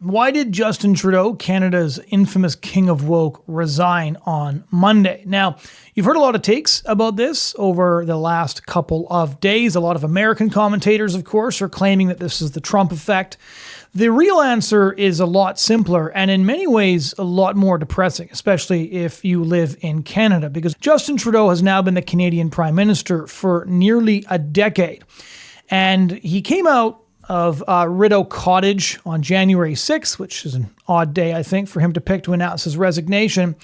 Why did Justin Trudeau, Canada's infamous king of woke, resign on Monday? Now, you've heard a lot of takes about this over the last couple of days. A lot of American commentators, of course, are claiming that this is the Trump effect. The real answer is a lot simpler and in many ways a lot more depressing, especially if you live in Canada, because Justin Trudeau has now been the Canadian Prime Minister for nearly a decade. And he came out of Rideau Cottage on January 6th, which is an odd day, I think, for him to pick to announce his resignation,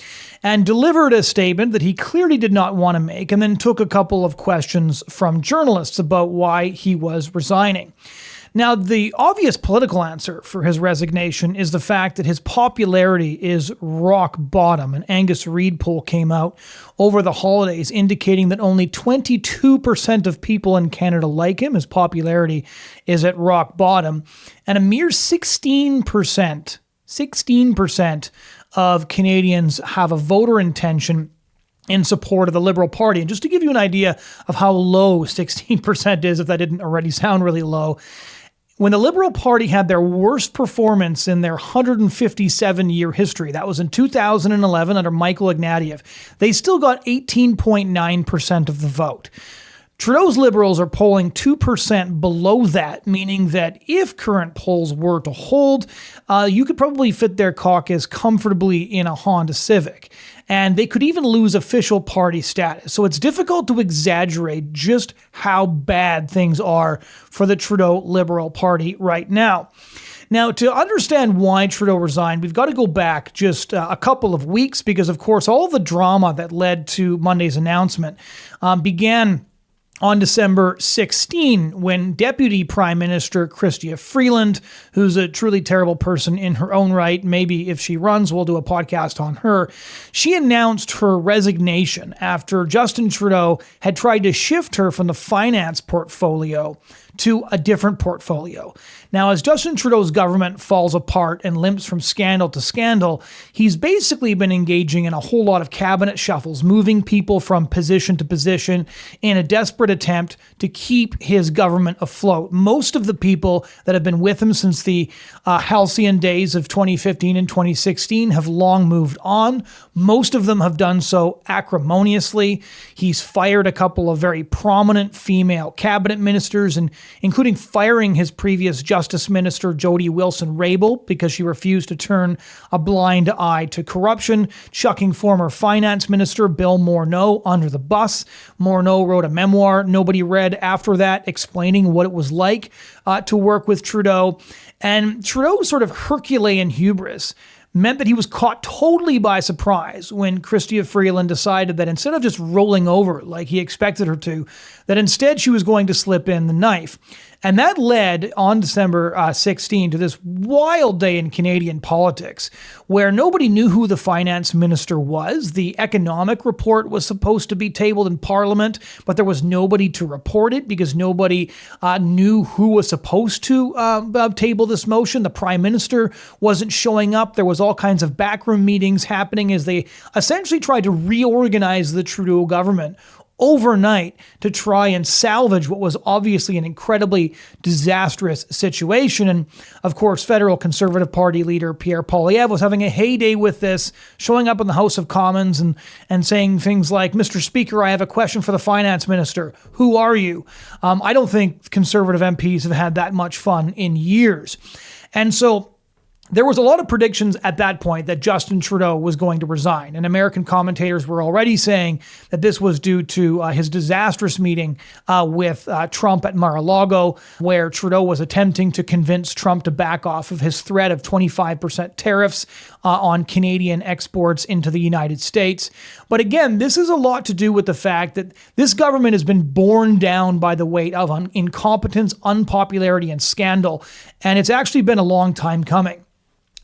and delivered a statement that he clearly did not want to make, and then took a couple of questions from journalists about why he was resigning. Now, the obvious political answer for his resignation is the fact that his popularity is rock bottom. An Angus Reid poll came out over the holidays indicating that only 22% of people in Canada like him. His popularity is at rock bottom. And a mere 16% of Canadians have a voter intention in support of the Liberal Party. And just to give you an idea of how low 16% is, if that didn't already sound really low, when the Liberal Party had their worst performance in their 157-year history, that was in 2011 under Michael Ignatieff, they still got 18.9% of the vote. Trudeau's Liberals are polling 2% below that, meaning that if current polls were to hold, you could probably fit their caucus comfortably in a Honda Civic. And they could even lose official party status. So it's difficult to exaggerate just how bad things are for the Trudeau Liberal Party right now. Now, to understand why Trudeau resigned, we've got to go back just a couple of weeks because, of course, all the drama that led to Monday's announcement began on December 16, when Deputy Prime Minister Chrystia Freeland, who's a truly terrible person in her own right, maybe if she runs, we'll do a podcast on her, she announced her resignation after Justin Trudeau had tried to shift her from the finance portfolio to a different portfolio. Now, as Justin Trudeau's government falls apart and limps from scandal to scandal, he's basically been engaging in a whole lot of cabinet shuffles, moving people from position to position in a desperate attempt to keep his government afloat. Most of the people that have been with him since the halcyon days of 2015 and 2016 have long moved on. Most of them have done so acrimoniously. He's fired a couple of very prominent female cabinet ministers, and including firing his previous Justice Minister Jody Wilson-Raybould because she refused to turn a blind eye to corruption, chucking former Finance Minister Bill Morneau under the bus. Morneau wrote a memoir nobody read after that, explaining what it was like to work with Trudeau. And Trudeau's sort of Herculean hubris meant that he was caught totally by surprise when Chrystia Freeland decided that instead of just rolling over like he expected her to, that instead she was going to slip in the knife. And that led on December 16 to this wild day in Canadian politics where nobody knew who the finance minister was. The economic report was supposed to be tabled in Parliament, but there was nobody to report it because nobody knew who was supposed to table this motion. The Prime Minister wasn't showing up. There was all kinds of backroom meetings happening as they essentially tried to reorganize the Trudeau government overnight to try and salvage what was obviously an incredibly disastrous situation. And of course, federal Conservative Party leader Pierre Poilievre was having a heyday with this, showing up in the House of Commons and saying things like, "Mr. Speaker, I have a question for the finance minister. Who are you?" I don't think Conservative MPs have had that much fun in years. And so there was a lot of predictions at that point that Justin Trudeau was going to resign, and American commentators were already saying that this was due to his disastrous meeting with Trump at Mar-a-Lago, where Trudeau was attempting to convince Trump to back off of his threat of 25% tariffs on Canadian exports into the United States. But again, this is a lot to do with the fact that this government has been borne down by the weight of incompetence, unpopularity, and scandal, and it's actually been a long time coming.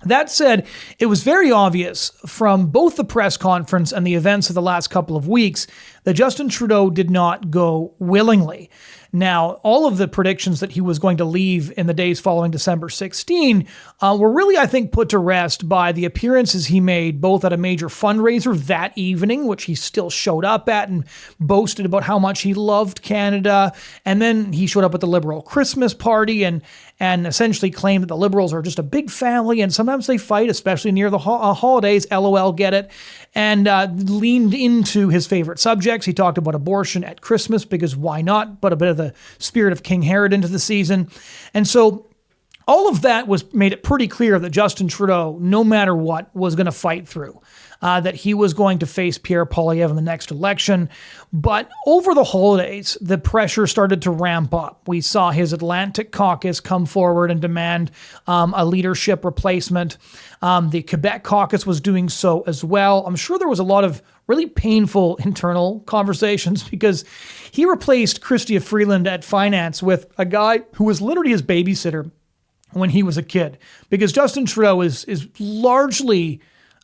That said, it was very obvious from both the press conference and the events of the last couple of weeks that Justin Trudeau did not go willingly. Now, all of the predictions that he was going to leave in the days following December 16 were really, I think, put to rest by the appearances he made both at a major fundraiser that evening, which he still showed up at and boasted about how much he loved Canada. And then he showed up at the Liberal Christmas party. And and essentially claimed that the Liberals are just a big family and sometimes they fight, especially near the holidays. LOL, get it. And leaned into his favorite subjects. He talked about abortion at Christmas because why not? Put a bit of the spirit of King Herod into the season. And so all of that made it pretty clear that Justin Trudeau, no matter what, was going to fight through, that he was going to face Pierre Poilievre in the next election. But over the holidays, the pressure started to ramp up. We saw his Atlantic caucus come forward and demand a leadership replacement. The Quebec caucus was doing so as well. I'm sure there was a lot of really painful internal conversations because he replaced Chrystia Freeland at finance with a guy who was literally his babysitter when he was a kid, because Justin Trudeau is largely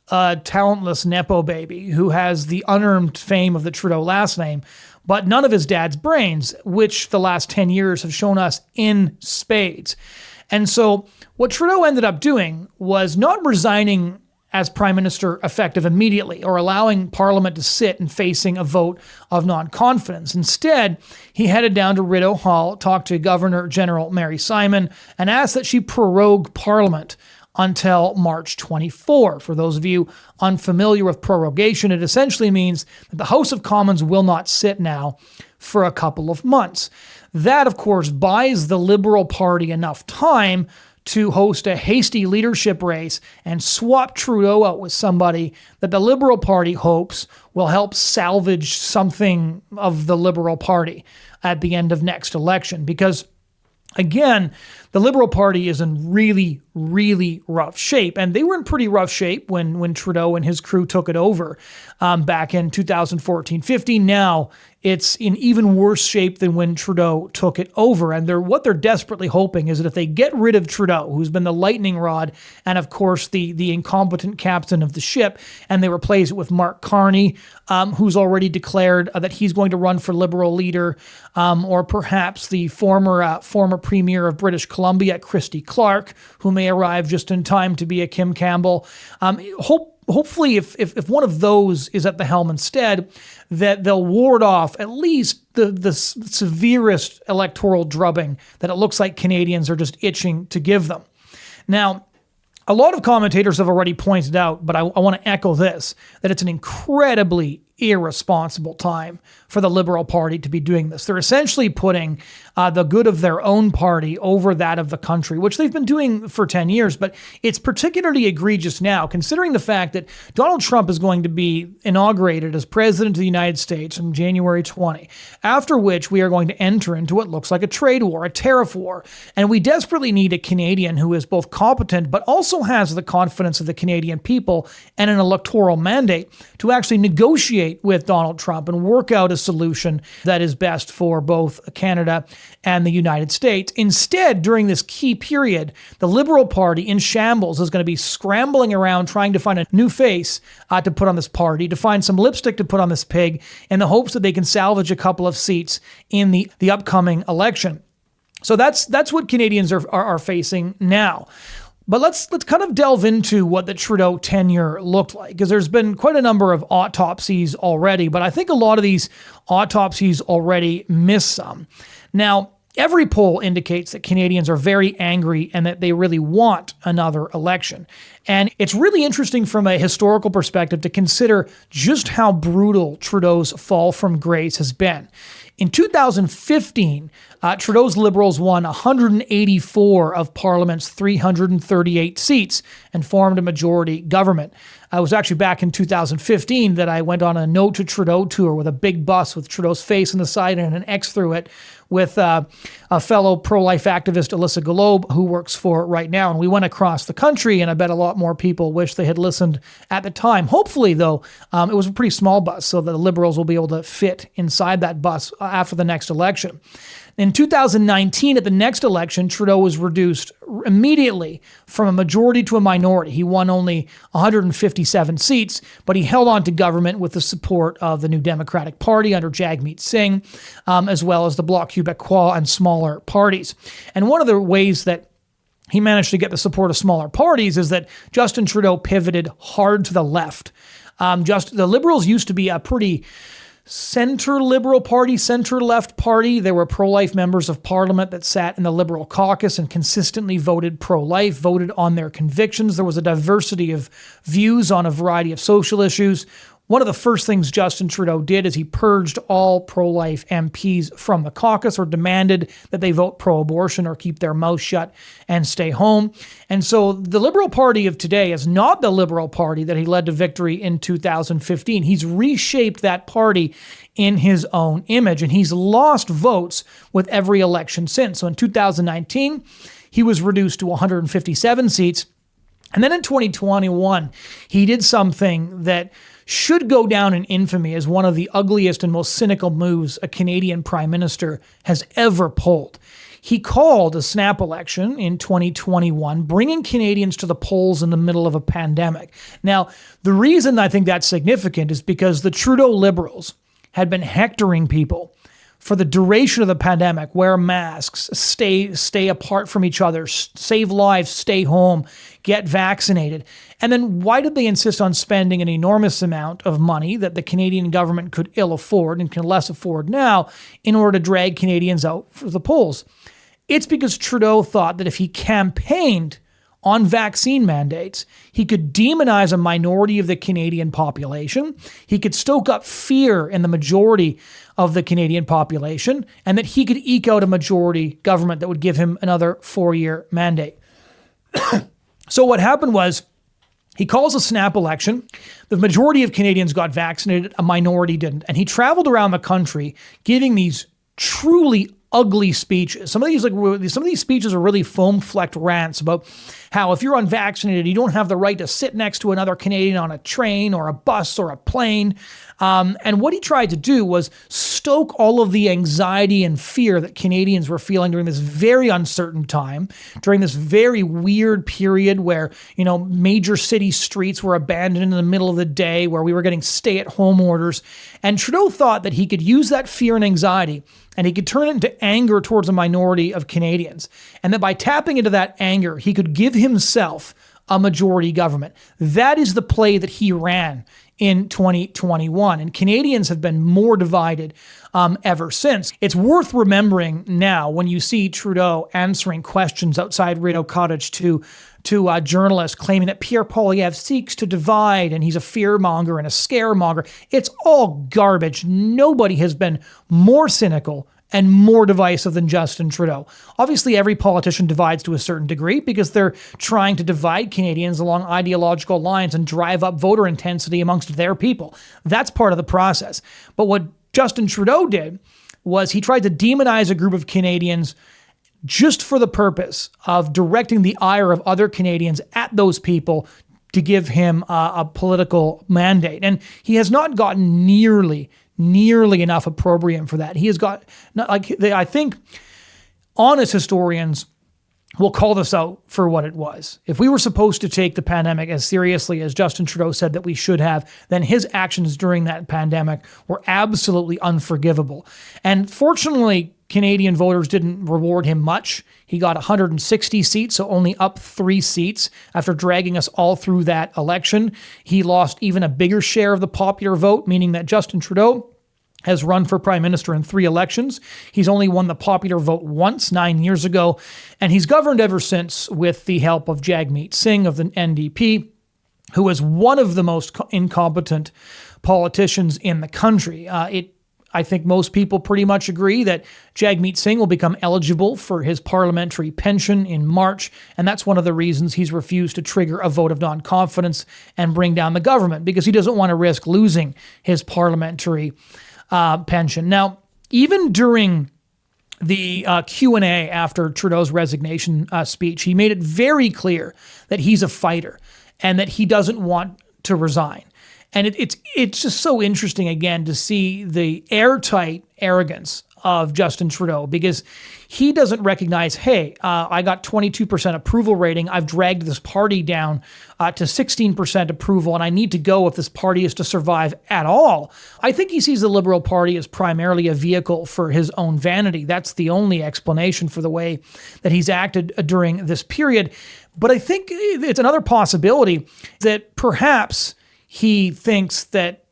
a talentless Nepo baby who has the unearned fame of the Trudeau last name, but none of his dad's brains, which the last 10 years have shown us in spades. And so what Trudeau ended up doing was not resigning as Prime Minister effective immediately or allowing Parliament to sit and facing a vote of non-confidence. Instead, he headed down to Rideau Hall, talked to Governor General Mary Simon, and asked that she prorogue Parliament until March 24. For those of you unfamiliar with prorogation, it essentially means that the House of Commons will not sit now for a couple of months. That, of course, buys the Liberal Party enough time to host a hasty leadership race and swap Trudeau out with somebody that the Liberal Party hopes will help salvage something of the Liberal Party at the end of next election. Because, again, the Liberal Party is in really, really rough shape. And they were in pretty rough shape when Trudeau and his crew took it over back in 2014-15. Now it's in even worse shape than when Trudeau took it over. And what they're desperately hoping is that if they get rid of Trudeau, who's been the lightning rod and, of course, the incompetent captain of the ship, and they replace it with Mark Carney, who's already declared that he's going to run for Liberal leader, or perhaps the former premier of British Columbia, Christy Clark, who may arrive just in time to be a Kim Campbell. Hopefully, if one of those is at the helm instead, that they'll ward off at least the severest electoral drubbing that it looks like Canadians are just itching to give them. Now, a lot of commentators have already pointed out, but I want to echo this, that it's an incredibly irresponsible time for the Liberal Party to be doing this. They're essentially putting the good of their own party over that of the country, which they've been doing for 10 years. But it's particularly egregious now, considering the fact that Donald Trump is going to be inaugurated as President of the United States on January 20, after which we are going to enter into what looks like a trade war, a tariff war. And we desperately need a Canadian who is both competent, but also has the confidence of the Canadian people and an electoral mandate to actually negotiate with Donald Trump and work out a solution that is best for both Canada and the United States. Instead, during this key period, the Liberal Party in shambles is going to be scrambling around trying to find a new face to put on this party, to find some lipstick to put on this pig, in the hopes that they can salvage a couple of seats in the upcoming election. So that's what Canadians are facing now. But let's kind of delve into what the Trudeau tenure looked like, because there's been quite a number of autopsies already, but I think a lot of these autopsies already miss some. Now, every poll indicates that Canadians are very angry and that they really want another election. And it's really interesting from a historical perspective to consider just how brutal Trudeau's fall from grace has been. In 2015, Trudeau's Liberals won 184 of Parliament's 338 seats and formed a majority government. It was actually back in 2015 that I went on a No to Trudeau tour with a big bus with Trudeau's face on the side and an X through it with a fellow pro-life activist, Alyssa Galobe, who works for Right Now. And we went across the country, and I bet a lot more people wish they had listened at the time. Hopefully, though, it was a pretty small bus, so that the Liberals will be able to fit inside that bus after the next election. In 2019, at the next election, Trudeau was reduced immediately from a majority to a minority. He won only 157 seats, but he held on to government with the support of the New Democratic Party under Jagmeet Singh, as well as the Bloc Québécois and smaller parties. And one of the ways that he managed to get the support of smaller parties is that Justin Trudeau pivoted hard to the left. The Liberals used to be a pretty center Liberal Party, center left party. There were pro-life members of parliament that sat in the Liberal caucus and consistently voted pro-life, voted on their convictions. There was a diversity of views on a variety of social issues. One of the first things Justin Trudeau did is he purged all pro-life MPs from the caucus, or demanded that they vote pro-abortion or keep their mouth shut and stay home. And so the Liberal Party of today is not the Liberal Party that he led to victory in 2015. He's reshaped that party in his own image, and he's lost votes with every election since. So in 2019, he was reduced to 157 seats. And then in 2021, he did something that should go down in infamy as one of the ugliest and most cynical moves a Canadian Prime Minister has ever pulled. He called a snap election in 2021, bringing Canadians to the polls in the middle of a pandemic. Now, the reason I think that's significant is because the Trudeau Liberals had been hectoring people for the duration of the pandemic: wear masks, stay apart from each other, save lives, stay home, get vaccinated. And then why did they insist on spending an enormous amount of money that the Canadian government could ill afford and can less afford now in order to drag Canadians out for the polls? It's because Trudeau thought that if he campaigned on vaccine mandates, he could demonize a minority of the Canadian population, he could stoke up fear in the majority of the Canadian population, and that he could eke out a majority government that would give him another 4-year mandate. So what happened was, he calls a snap election. The majority of Canadians got vaccinated, a minority didn't. And he traveled around the country giving these truly ugly speeches. Some of these speeches are really foam-flecked rants about how if you're unvaccinated, you don't have the right to sit next to another Canadian on a train or a bus or a plane. And what he tried to do was stoke all of the anxiety and fear that Canadians were feeling during this very uncertain time, during this very weird period where, major city streets were abandoned in the middle of the day, where we were getting stay-at-home orders. And Trudeau thought that he could use that fear and anxiety and he could turn it into anger towards a minority of Canadians. And that by tapping into that anger, he could give himself a majority government. That is the play that he ran in 2021. And Canadians have been more divided ever since. It's worth remembering now when you see Trudeau answering questions outside Rideau Cottage to journalists claiming that Pierre Poilievre seeks to divide and he's a fearmonger and a scaremonger. It's all garbage. Nobody has been more cynical and more divisive than Justin Trudeau. Obviously, every politician divides to a certain degree because they're trying to divide Canadians along ideological lines and drive up voter intensity amongst their people. That's part of the process. But what Justin Trudeau did was he tried to demonize a group of Canadians just for the purpose of directing the ire of other Canadians at those people to give him a political mandate. And he has not gotten nearly enough opprobrium for that. He has got, I think honest historians will call this out for what it was. If we were supposed to take the pandemic as seriously as Justin Trudeau said that we should have, then his actions during that pandemic were absolutely unforgivable. And fortunately, Canadian voters didn't reward him much. He got 160 seats, so only up 3 seats after dragging us all through that election. He lost even a bigger share of the popular vote, meaning that Justin Trudeau has run for Prime Minister in 3 elections. He's only won the popular vote once, 9 years ago, and he's governed ever since with the help of Jagmeet Singh of the NDP, who is one of the most incompetent politicians in the country. I think most people pretty much agree that Jagmeet Singh will become eligible for his parliamentary pension in March, and that's one of the reasons he's refused to trigger a vote of non-confidence and bring down the government, because he doesn't want to risk losing his parliamentary pension. Now, even during the Q&A after Trudeau's resignation speech, he made it very clear that he's a fighter and that he doesn't want to resign. And it's just so interesting, again, to see the airtight arrogance of Justin Trudeau, because he doesn't recognize, hey, I got 22% approval rating. I've dragged this party down to 16% approval, and I need to go if this party is to survive at all. I think he sees the Liberal Party as primarily a vehicle for his own vanity. That's the only explanation for the way that he's acted during this period. But I think it's another possibility that perhaps he thinks that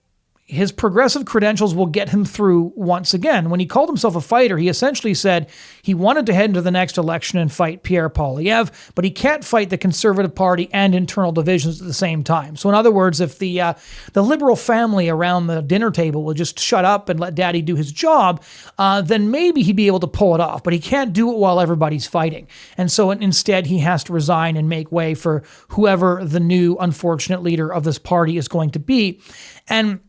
his progressive credentials will get him through once again. When he called himself a fighter, he essentially said he wanted to head into the next election and fight Pierre Poilievre, but he can't fight the Conservative Party and internal divisions at the same time. So in other words, if the Liberal family around the dinner table will just shut up and let Daddy do his job, then maybe he'd be able to pull it off. But he can't do it while everybody's fighting. And so instead, he has to resign and make way for whoever the new unfortunate leader of this party is going to be. And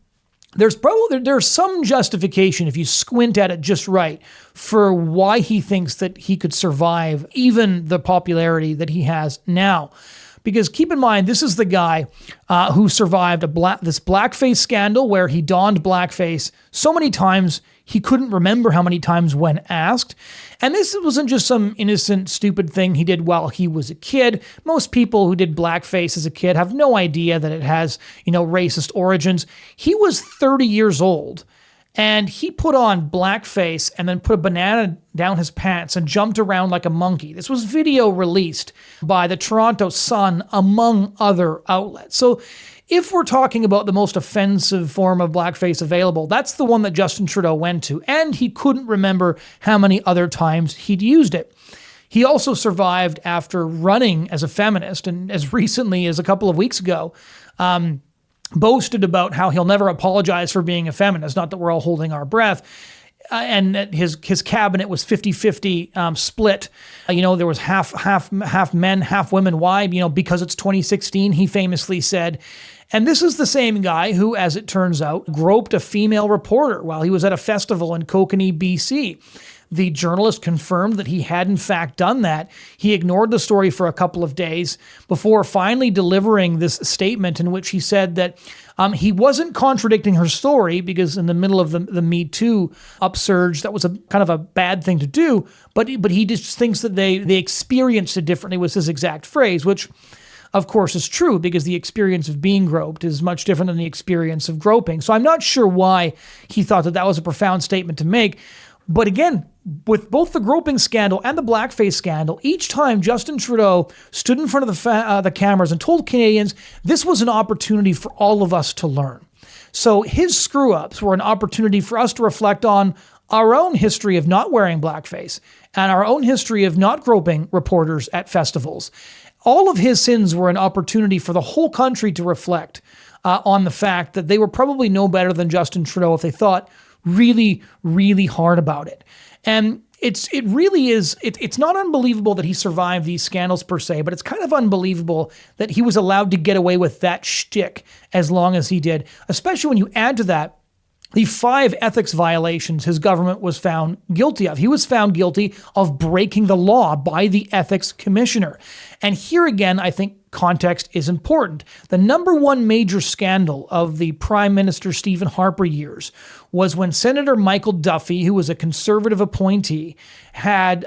there's some justification, if you squint at it just right, for why he thinks that he could survive even the popularity that he has now. Because keep in mind, this is the guy who survived this blackface scandal where he donned blackface so many times he couldn't remember how many times when asked. And this wasn't just some innocent, stupid thing he did while he was a kid. Most people who did blackface as a kid have no idea that it has, racist origins. He was 30 years old, and he put on blackface and then put a banana down his pants and jumped around like a monkey. This was video released by the Toronto Sun, among other outlets. So if we're talking about the most offensive form of blackface available, that's the one that Justin Trudeau went to, and he couldn't remember how many other times he'd used it. He also survived after running as a feminist, and as recently as a couple of weeks ago, boasted about how he'll never apologize for being a feminist, not that we're all holding our breath. And that his cabinet was 50-50 split. There was half men, half women. Why? Because it's 2016, he famously said. And this is the same guy who, as it turns out, groped a female reporter while he was at a festival in Kokanee, BC. The journalist confirmed that he had in fact done that. He ignored the story for a couple of days before finally delivering this statement in which he said that he wasn't contradicting her story because in the middle of the Me Too upsurge, that was a kind of a bad thing to do, but he just thinks that they experienced it differently, was his exact phrase, which of course is true because the experience of being groped is much different than the experience of groping. So I'm not sure why he thought that was a profound statement to make. But again, with both the groping scandal and the blackface scandal, each time Justin Trudeau stood in front of the cameras and told Canadians this was an opportunity for all of us to learn. So his screw-ups were an opportunity for us to reflect on our own history of not wearing blackface and our own history of not groping reporters at festivals. All of his sins were an opportunity for the whole country to reflect on the fact that they were probably no better than Justin Trudeau if they thought really, really hard about it. And it's not unbelievable that he survived these scandals per se, but it's kind of unbelievable that he was allowed to get away with that shtick as long as he did, especially when you add to that the 5 ethics violations his government was found guilty of. He was found guilty of breaking the law by the ethics commissioner. And here again, I think context is important. The number one major scandal of the Prime Minister Stephen Harper years was when Senator Michael Duffy, who was a Conservative appointee, had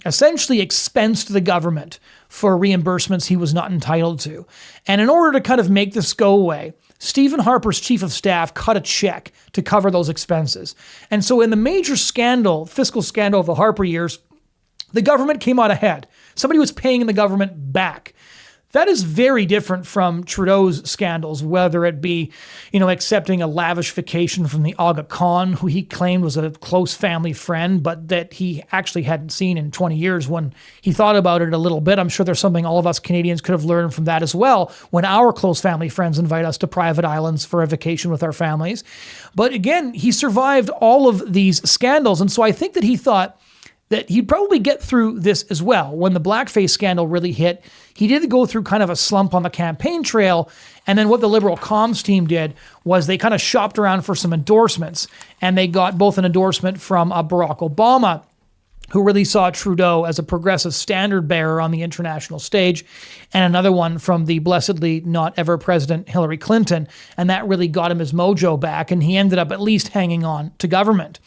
essentially expensed the government for reimbursements he was not entitled to. And in order to kind of make this go away, Stephen Harper's chief of staff cut a check to cover those expenses. And so in the major scandal, fiscal scandal of the Harper years, the government came out ahead. Somebody was paying the government back. That is very different from Trudeau's scandals, whether it be, accepting a lavish vacation from the Aga Khan, who he claimed was a close family friend, but that he actually hadn't seen in 20 years when he thought about it a little bit. I'm sure there's something all of us Canadians could have learned from that as well when our close family friends invite us to private islands for a vacation with our families. But again, he survived all of these scandals. And so I think that he thought that he'd probably get through this as well. When the blackface scandal really hit, he did go through kind of a slump on the campaign trail. And then what the Liberal comms team did was they kind of shopped around for some endorsements. And they got both an endorsement from Barack Obama, who really saw Trudeau as a progressive standard bearer on the international stage, and another one from the blessedly not ever President Hillary Clinton. And that really got him his mojo back. And he ended up at least hanging on to government.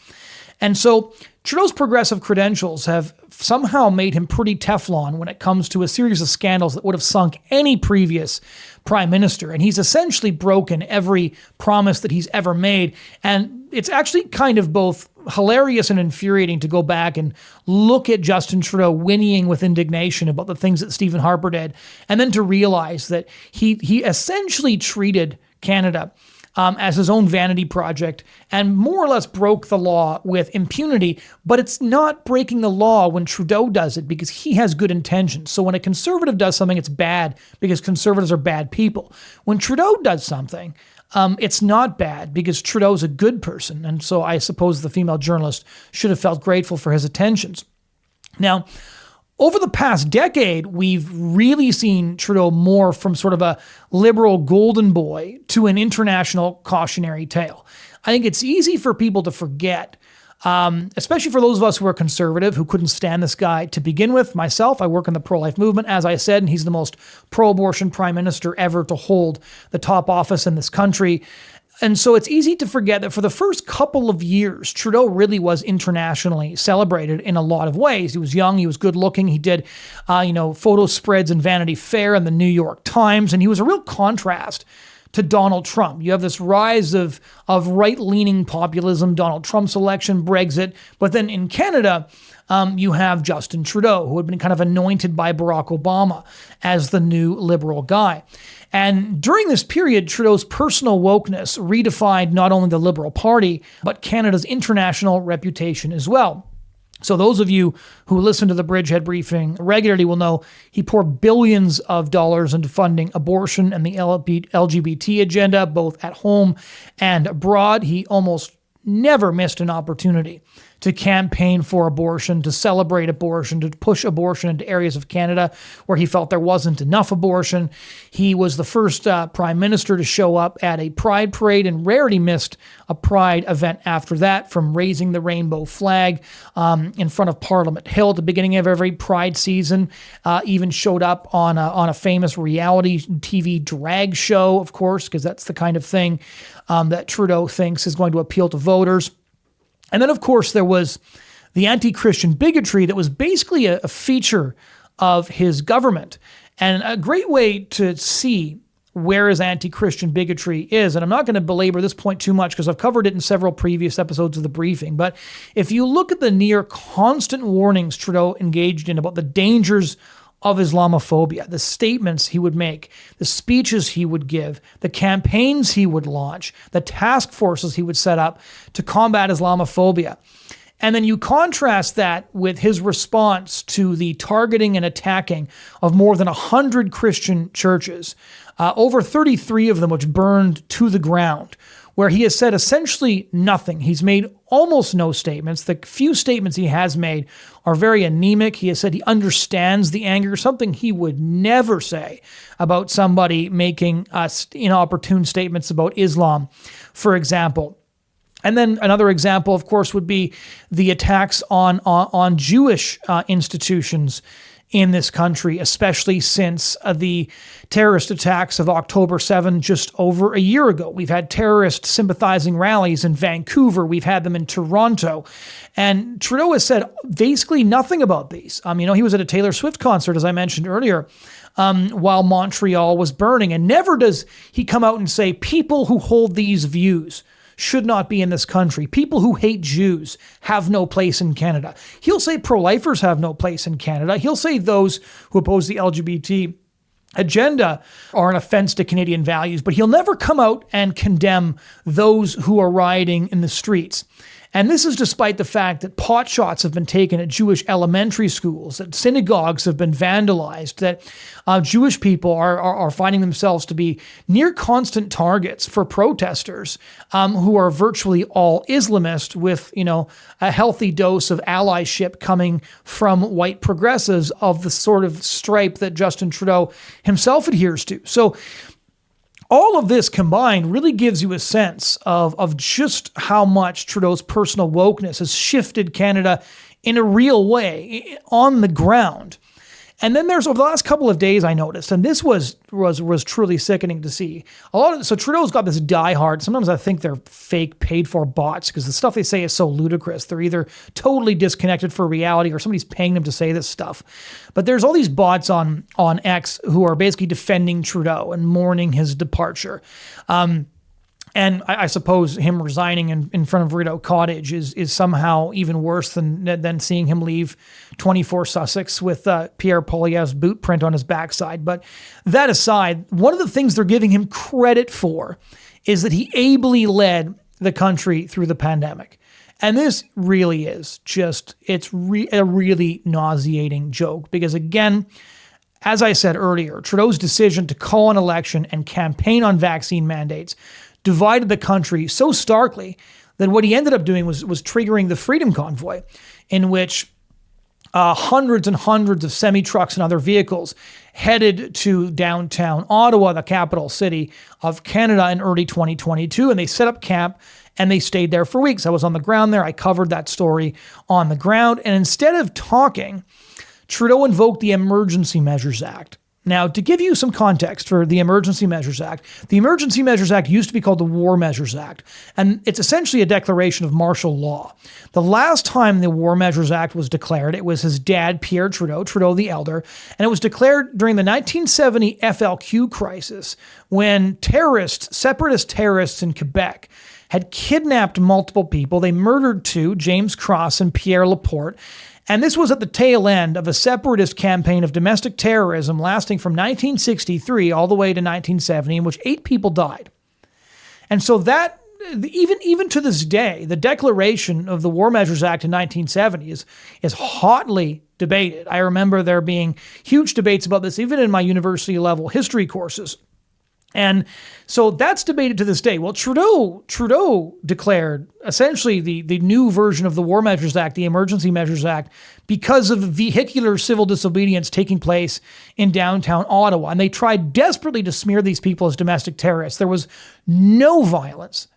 And so Trudeau's progressive credentials have somehow made him pretty Teflon when it comes to a series of scandals that would have sunk any previous prime minister. And he's essentially broken every promise that he's ever made. And it's actually kind of both hilarious and infuriating to go back and look at Justin Trudeau whinnying with indignation about the things that Stephen Harper did, and then to realize that he essentially treated Canada as his own vanity project and more or less broke the law with impunity. But it's not breaking the law when Trudeau does it because he has good intentions. So when a conservative does something, it's bad because conservatives are bad people. When Trudeau does something, it's not bad because Trudeau's a good person. And so I suppose the female journalist should have felt grateful for his attentions. Now, over the past decade, we've really seen Trudeau morph from sort of a liberal golden boy to an international cautionary tale. I think it's easy for people to forget, especially for those of us who are conservative, who couldn't stand this guy to begin with. Myself, I work in the pro-life movement, as I said, and he's the most pro-abortion prime minister ever to hold the top office in this country. And so it's easy to forget that for the first couple of years, Trudeau really was internationally celebrated in a lot of ways. He was young, he was good looking, he did, photo spreads in Vanity Fair and the New York Times, and he was a real contrast to Donald Trump. You have this rise of right-leaning populism, Donald Trump's election, Brexit, but then in Canada, you have Justin Trudeau, who had been kind of anointed by Barack Obama as the new liberal guy. And during this period, Trudeau's personal wokeness redefined not only the Liberal Party, but Canada's international reputation as well. So those of you who listen to the Bridgehead briefing regularly will know he poured billions of dollars into funding abortion and the LGBT agenda, both at home and abroad. He almost never missed an opportunity to campaign for abortion, to celebrate abortion, to push abortion into areas of Canada where he felt there wasn't enough abortion. He was the first prime minister to show up at a pride parade and rarely missed a pride event after that, from raising the rainbow flag in front of Parliament Hill at the beginning of every pride season, even showed up on a famous reality TV drag show, of course, because that's the kind of thing that Trudeau thinks is going to appeal to voters. And then, of course, there was the anti-Christian bigotry that was basically a feature of his government. And a great way to see where his anti-Christian bigotry is, and I'm not going to belabor this point too much because I've covered it in several previous episodes of the briefing, but if you look at the near constant warnings Trudeau engaged in about the dangers of Islamophobia, the statements he would make, the speeches he would give, the campaigns he would launch, the task forces he would set up to combat Islamophobia. And then you contrast that with his response to the targeting and attacking of more than 100 Christian churches, over 33 of them which burned to the ground, where he has said essentially nothing. He's made almost no statements. The few statements he has made are very anemic. He has said he understands the anger, something he would never say about somebody making inopportune statements about Islam, for example. And then another example, of course, would be the attacks on Jewish institutions in this country, especially since the terrorist attacks of October 7, just over a year ago. We've had terrorist sympathizing rallies in Vancouver. We've had them in Toronto. And Trudeau has said basically nothing about these. He was at a Taylor Swift concert, as I mentioned earlier, while Montreal was burning. And never does he come out and say, people who hold these views should not be in this country. People who hate Jews have no place in Canada. He'll say pro-lifers have no place in Canada. He'll say those who oppose the LGBT agenda are an offense to Canadian values, but he'll never come out and condemn those who are rioting in the streets. And this is despite the fact that pot shots have been taken at Jewish elementary schools, that synagogues have been vandalized, that Jewish people are finding themselves to be near constant targets for protesters who are virtually all Islamist, with a healthy dose of allyship coming from white progressives of the sort of stripe that Justin Trudeau himself adheres to. So all of this combined really gives you a sense of just how much Trudeau's personal wokeness has shifted Canada in a real way on the ground. And then there's, over the last couple of days, I noticed, and this was truly sickening to see. So Trudeau's got this diehard. Sometimes I think they're fake, paid-for bots because the stuff they say is so ludicrous. They're either totally disconnected for reality or somebody's paying them to say this stuff. But there's all these bots on X who are basically defending Trudeau and mourning his departure. And I suppose him resigning in front of Rideau Cottage is somehow even worse than seeing him leave 24 Sussex with Pierre Poilievre's boot print on his backside. But that aside, one of the things they're giving him credit for is that he ably led the country through the pandemic. And this really is just, it's a really nauseating joke because, again, as I said earlier, Trudeau's decision to call an election and campaign on vaccine mandates divided the country so starkly that what he ended up doing was triggering the Freedom Convoy, in which hundreds and hundreds of semi-trucks and other vehicles headed to downtown Ottawa, the capital city of Canada, in early 2022, and they set up camp and they stayed there for weeks. I was on the ground there. I covered that story on the ground. And instead of talking, Trudeau invoked the Emergency Measures Act. Now, to give you some context for the Emergency Measures Act used to be called the War Measures Act, and it's essentially a declaration of martial law. The last time the War Measures Act was declared, it was his dad, Pierre Trudeau, Trudeau the Elder, and it was declared during the 1970 FLQ crisis when separatist terrorists in Quebec had kidnapped multiple people. They murdered two, James Cross and Pierre Laporte. And this was at the tail end of a separatist campaign of domestic terrorism lasting from 1963 all the way to 1970, in which 8 people died. And so that, even to this day, the declaration of the War Measures Act in 1970 is hotly debated. I remember there being huge debates about this, even in my university level history courses. And so that's debated to this day. Well, Trudeau declared essentially the new version of the War Measures Act, the Emergency Measures Act, because of vehicular civil disobedience taking place in downtown Ottawa. And they tried desperately to smear these people as domestic terrorists. There was no violence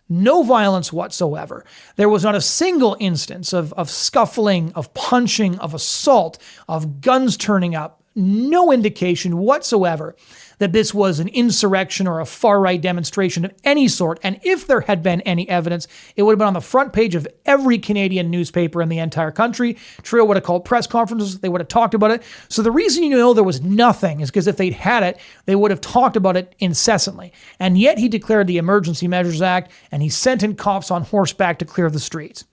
whatsoever. There was not a single instance of scuffling, of punching, of assault, of guns turning up. No indication whatsoever that this was an insurrection or a far-right demonstration of any sort. And if there had been any evidence, it would have been on the front page of every Canadian newspaper in the entire country. Trudeau would have called press conferences. They would have talked about it. So the reason you know there was nothing is because if they'd had it, they would have talked about it incessantly. And yet he declared the Emergency Measures Act, and he sent in cops on horseback to clear the streets.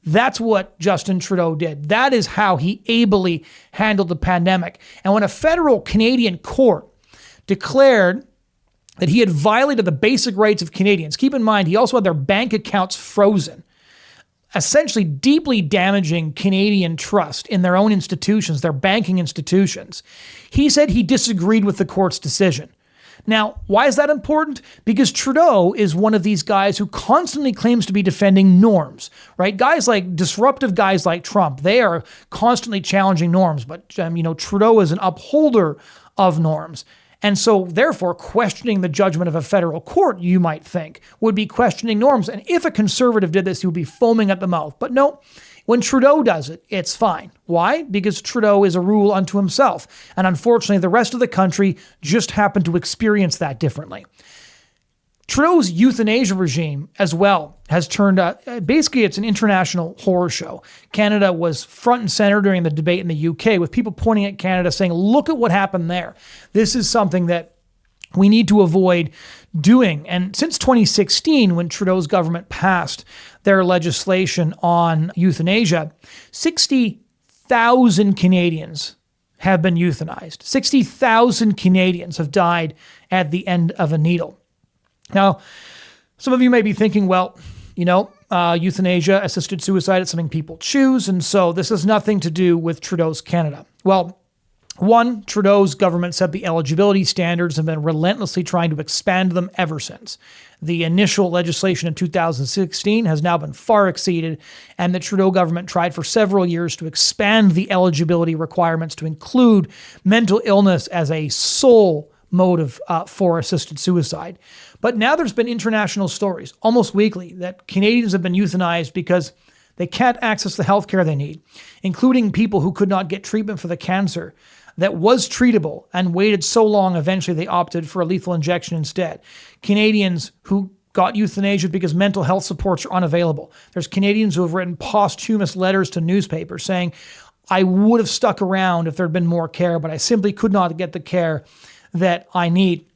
That's what Justin Trudeau did. That is how he ably handled the pandemic. And when a federal Canadian court declared that he had violated the basic rights of Canadians, keep in mind, he also had their bank accounts frozen, essentially deeply damaging Canadian trust in their own institutions, their banking institutions. He said he disagreed with the court's decision. Now, why is that important? Because Trudeau is one of these guys who constantly claims to be defending norms, right? Disruptive guys like Trump, they are constantly challenging norms, but Trudeau is an upholder of norms. And so, therefore, questioning the judgment of a federal court, you might think, would be questioning norms. And if a conservative did this, he would be foaming at the mouth. But no, when Trudeau does it, it's fine. Why? Because Trudeau is a rule unto himself. And unfortunately, the rest of the country just happened to experience that differently. Trudeau's euthanasia regime as well has turned basically it's an international horror show. Canada was front and center during the debate in the UK with people pointing at Canada saying, look at what happened there. This is something that we need to avoid doing. And since 2016, when Trudeau's government passed their legislation on euthanasia, 60,000 Canadians have been euthanized. 60,000 Canadians have died at the end of a needle. Now, some of you may be thinking, well, euthanasia, assisted suicide, it's something people choose, and so this has nothing to do with Trudeau's Canada. Well, one, Trudeau's government set the eligibility standards and been relentlessly trying to expand them ever since. The initial legislation in 2016 has now been far exceeded, and the Trudeau government tried for several years to expand the eligibility requirements to include mental illness as a sole motive for assisted suicide. But now there's been international stories, almost weekly, that Canadians have been euthanized because they can't access the healthcare they need, including people who could not get treatment for the cancer that was treatable and waited so long eventually they opted for a lethal injection instead. Canadians who got euthanasia because mental health supports are unavailable. There's Canadians who have written posthumous letters to newspapers saying, I would have stuck around if there had been more care, but I simply could not get the care that I need.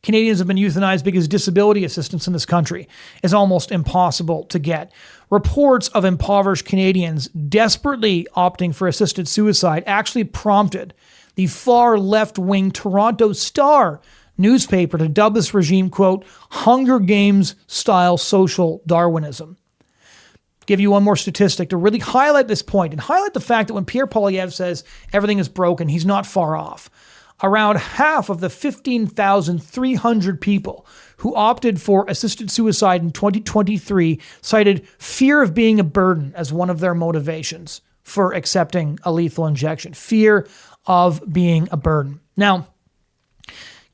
Canadians have been euthanized because disability assistance in this country is almost impossible to get. Reports of impoverished Canadians desperately opting for assisted suicide actually prompted the far left-wing Toronto Star newspaper to dub this regime, quote, Hunger Games style social Darwinism. Give you one more statistic to really highlight this point and highlight the fact that when Pierre Poilievre says everything is broken, he's not far off. Around half of the 15,300 people who opted for assisted suicide in 2023 cited fear of being a burden as one of their motivations for accepting a lethal injection. Fear of being a burden. Now,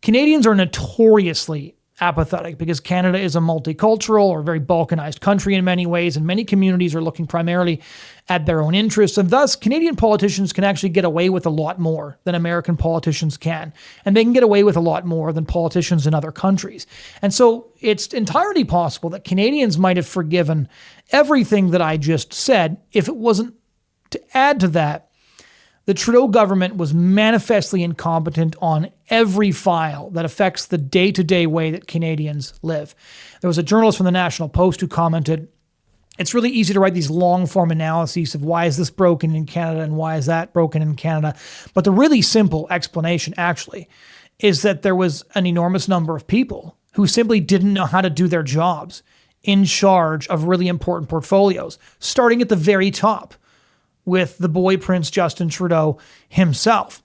Canadians are notoriously apathetic because Canada is a multicultural or very balkanized country in many ways, and many communities are looking primarily at their own interests. And thus, Canadian politicians can actually get away with a lot more than American politicians can. And they can get away with a lot more than politicians in other countries. And so it's entirely possible that Canadians might have forgiven everything that I just said if it wasn't to add to that, the Trudeau government was manifestly incompetent on every file that affects the day-to-day way that Canadians live. There was a journalist from the National Post who commented, it's really easy to write these long-form analyses of why is this broken in Canada and why is that broken in Canada. But the really simple explanation, actually, is that there was an enormous number of people who simply didn't know how to do their jobs in charge of really important portfolios, starting at the very top with the boy Prince Justin Trudeau himself.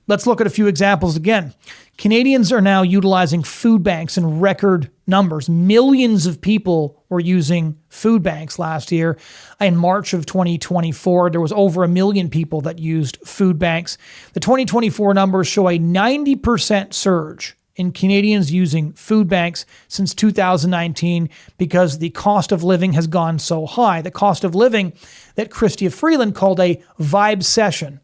Let's look at a few examples again. Canadians are now utilizing food banks in record numbers. Millions of people were using food banks last year. In March of 2024, there was over 1 million people that used food banks. The 2024 numbers show a 90% surge in Canadians using food banks since 2019 because the cost of living has gone so high. The cost of living that Chrystia Freeland called a vibe session.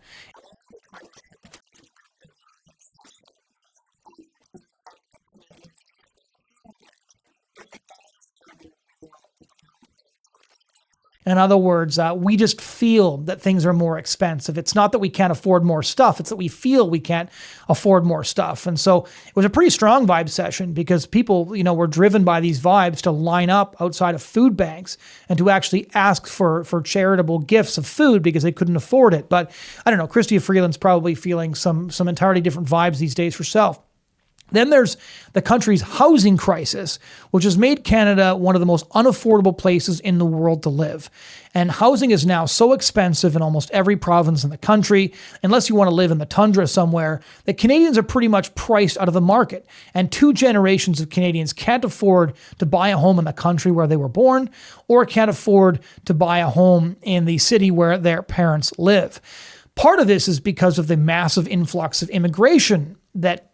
In other words, we just feel that things are more expensive. It's not that we can't afford more stuff. It's that we feel we can't afford more stuff. And so it was a pretty strong vibe session because people, were driven by these vibes to line up outside of food banks and to actually ask for charitable gifts of food because they couldn't afford it. But I don't know, Chrystia Freeland's probably feeling some entirely different vibes these days herself. Then there's the country's housing crisis, which has made Canada one of the most unaffordable places in the world to live. And housing is now so expensive in almost every province in the country, unless you want to live in the tundra somewhere, that Canadians are pretty much priced out of the market. And 2 generations of Canadians can't afford to buy a home in the country where they were born, or can't afford to buy a home in the city where their parents live. Part of this is because of the massive influx of immigration that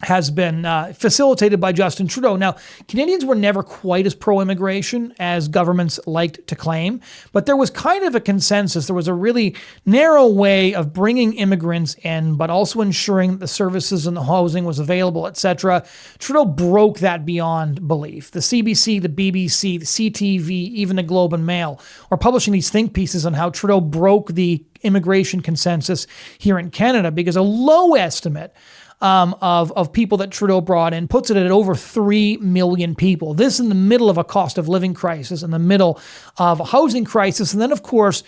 has been facilitated by Justin Trudeau. Now, Canadians were never quite as pro-immigration as governments liked to claim, but there was kind of a consensus. There was a really narrow way of bringing immigrants in, but also ensuring that the services and the housing was available, etc. Trudeau broke that beyond belief. The CBC, the BBC, the CTV, even the Globe and Mail are publishing these think pieces on how Trudeau broke the immigration consensus here in Canada because a low estimate of people that Trudeau brought in puts it at over 3 million people. This in the middle of a cost of living crisis, in the middle of a housing crisis. And then, of course,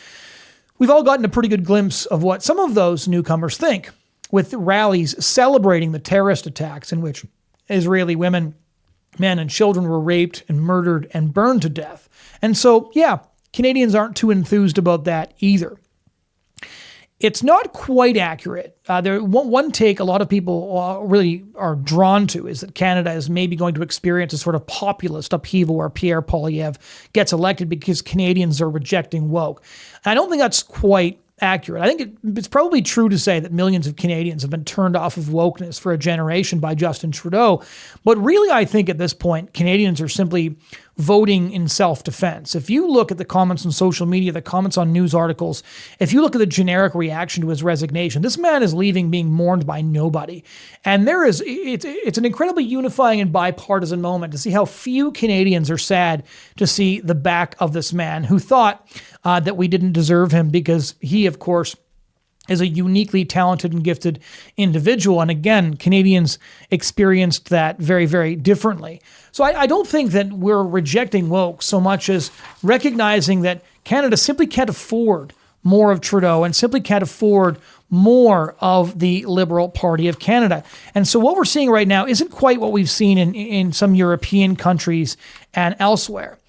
we've all gotten a pretty good glimpse of what some of those newcomers think, with rallies celebrating the terrorist attacks in which Israeli women, men, and children were raped and murdered and burned to death. And so, yeah, Canadians aren't too enthused about that either. It's not quite accurate. One take a lot of people really are drawn to is that Canada is maybe going to experience a sort of populist upheaval where Pierre Poilievre gets elected because Canadians are rejecting woke. And I don't think that's quite accurate. I think it's probably true to say that millions of Canadians have been turned off of wokeness for a generation by Justin Trudeau. But really, I think at this point, Canadians are simply voting in self-defense. If you look at the comments on social media, the comments on news articles, if you look at the generic reaction to his resignation, this man is leaving being mourned by nobody. And it's an incredibly unifying and bipartisan moment to see how few Canadians are sad to see the back of this man who thought that we didn't deserve him because he, of course, is a uniquely talented and gifted individual. And again, Canadians experienced that very, very differently. So I don't think that we're rejecting woke so much as recognizing that Canada simply can't afford more of Trudeau and simply can't afford more of the Liberal Party of Canada. And so what we're seeing right now isn't quite what we've seen in some European countries and elsewhere.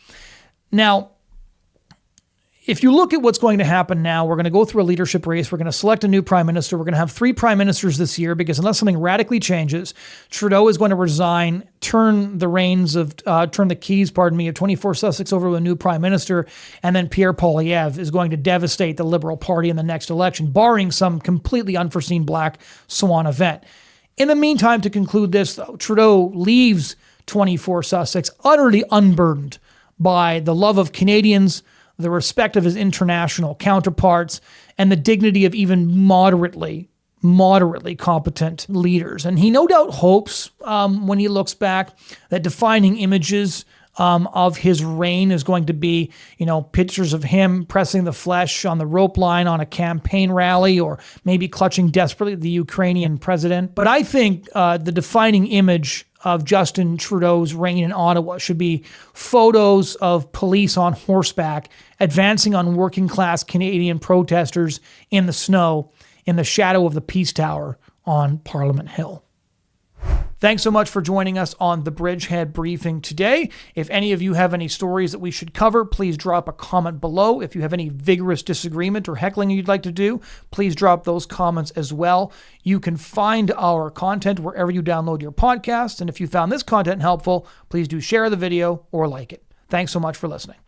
Now, if you look at what's going to happen now, we're going to go through a leadership race. We're going to select a new prime minister. We're going to have 3 prime ministers this year because unless something radically changes, Trudeau is going to resign, turn the keys of 24 Sussex over to a new prime minister, and then Pierre Poilievre is going to devastate the Liberal Party in the next election, barring some completely unforeseen black swan event. In the meantime, to conclude this, though, Trudeau leaves 24 Sussex utterly unburdened by the love of Canadians, the respect of his international counterparts, and the dignity of even moderately competent leaders. And he no doubt hopes, when he looks back, that defining images of his reign is going to be, pictures of him pressing the flesh on the rope line on a campaign rally, or maybe clutching desperately the Ukrainian president. But I think the defining image of Justin Trudeau's reign in Ottawa should be photos of police on horseback advancing on working class Canadian protesters in the snow in the shadow of the Peace Tower on Parliament Hill. Thanks so much for joining us on the Bridgehead briefing today. If any of you have any stories that we should cover, please drop a comment below. If you have any vigorous disagreement or heckling you'd like to do, please drop those comments as well. You can find our content wherever you download your podcast. And if you found this content helpful, please do share the video or like it. Thanks so much for listening.